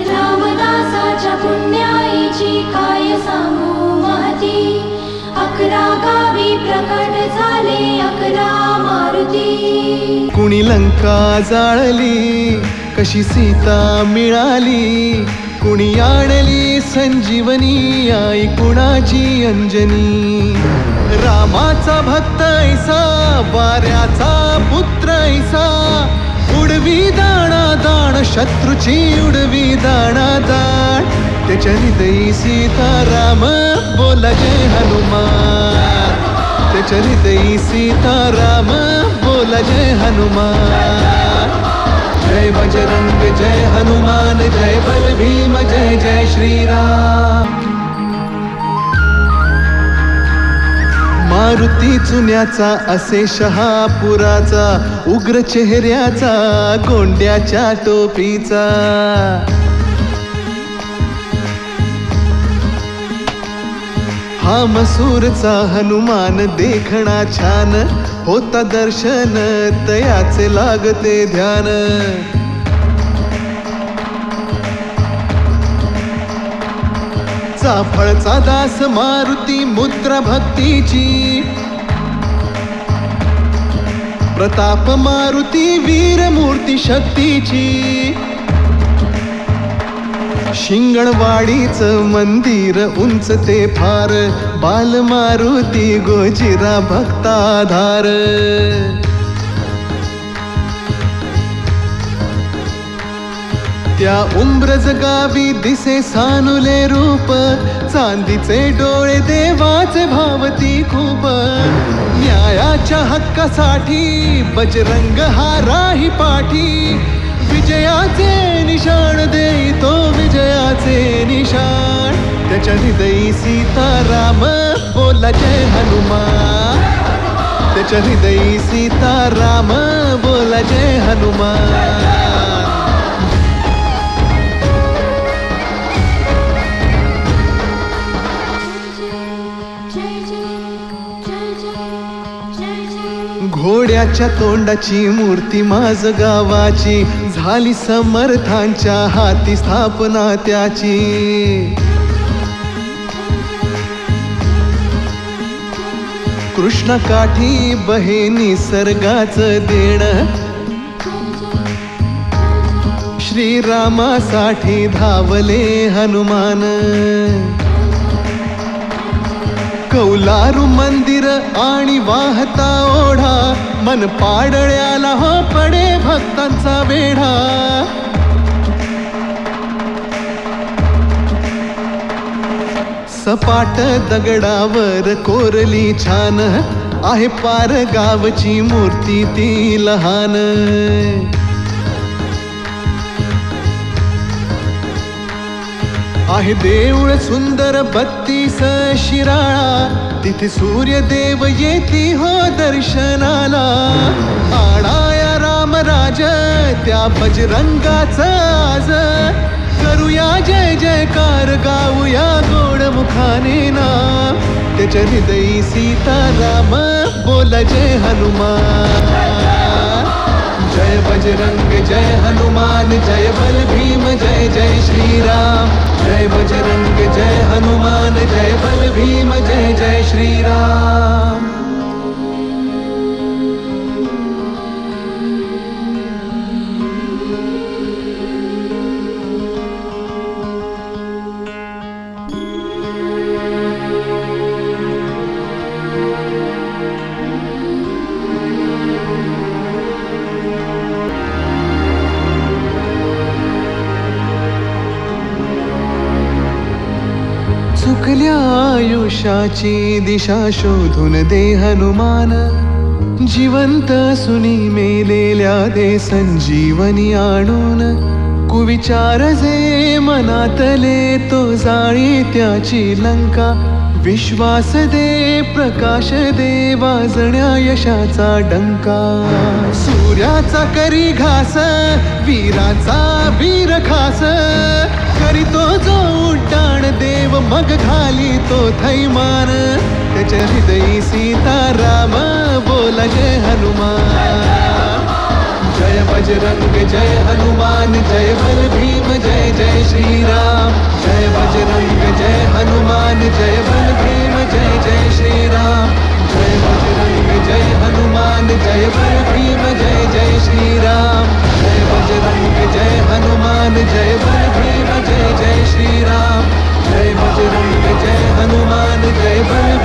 रामदासाच्या पुण्याईची काय सांगू महती, 11 गावी प्रकट झाले 11 मारुती. कुणी लंका जाळली, कशी सीता मिळाली, कुणी आणली संजीवनी, आई कुणाची अंजनी. रामाचा भक्त ऐसा, वाऱ्याचा पुत्र ऐसा, उडवी दाणा दाण शत्रूची उडवी दाणा दाण. त्याच्या हृदयी सीताराम बोला जय हनुमान, त्याच्या हृदयी सीताराम बोला जय हनुमान. जय बजरंग जय हनुमान, जय बल भीम जय जय श्रीराम. मारुती चुन्याचा असे शहापुराचा, उग्र चेहऱ्याचा गोंड्याच्या टोपीचा. हा मसूरचा हनुमान देखणा छान, होता दर्शन तयाचे लागते ध्यान. चाफळचा दास मारुती मुद्रा भक्तीची, प्रताप मारुती वीर मूर्ती शक्तीची. शिंगणवाडीच मंदिर उंच ते फार, बाल मारुती गोजिरा भक्ताधार. त्या उंब्रज गावी दिसे सानुले रूप, चांदीचे डोळे देवाचे भावती खूप. न्यायाच्या हक्कासाठी बजरंग हा राही पाठी, विजयाचे निशाण देतो विजयाचे निशाण. त्याच्या हृदयी सीताराम बोला जय हनुमान, त्याच्या हृदयी सीताराम बोला जय हनुमान. घोड्याच्या तोंडाची मूर्ती माझ गावाची, झाली समर्थांच्या हाती स्थापना त्याची. कृष्ण काठी बहे निसर्गाचं देण, श्रीरामासाठी धावले हनुमान. कौलारू मंदिर आणि वाहता ओढा, मन पाडळ्याला हो पडे भक्तांचा वेढा. सपाट दगडावर कोरली छान, आहे पार गावची मूर्ती ती लहान. आहे देऊळ सुंदर 32 शिराळा, तिथे सूर्यदेव येती हो दर्शनाला. आणाया रामराज त्या बजरंगाचा आज, करूया जय जयकार गाऊया गोड मुखाने नाम. त्याच्या हृदयी सीताराम बोला जय हनुमान. जय बजरंग जय हनुमान जय बल भीम जय जय श्रीराम. जय बजरंग जय हनुमान जय बल भीम जय जय श्रीराम. चुकल्या आयुष्याची दिशा शोधून दे हनुमान. जिवंत सुनी मेलेल्या दे संजीवनी आणून. कुविचार जे मनातले तो जाळी त्याची लंका. विश्वास दे प्रकाश दे वाजण्या यशाचा डंका. सूर्याचा करी घास वीराचा वीर खास. करीतो जो उड्डाण देव मग घाली तो थैमान. त्याच्या हृदयी सीताराम बोला जय हनुमान. जय बजरंग जय हनुमान जय बल भीम जय जय श्रीराम. जय बजरंग जय हनुमान जय बल भीम जय जय श्रीराम. जय बजरंग जय हनुमान जय बल भीम जय जय श्रीराम. जय बजरंग जय हनुमान जय बल भीम जय जय श्रीराम. जय बजरंग जय हनुमान जय बल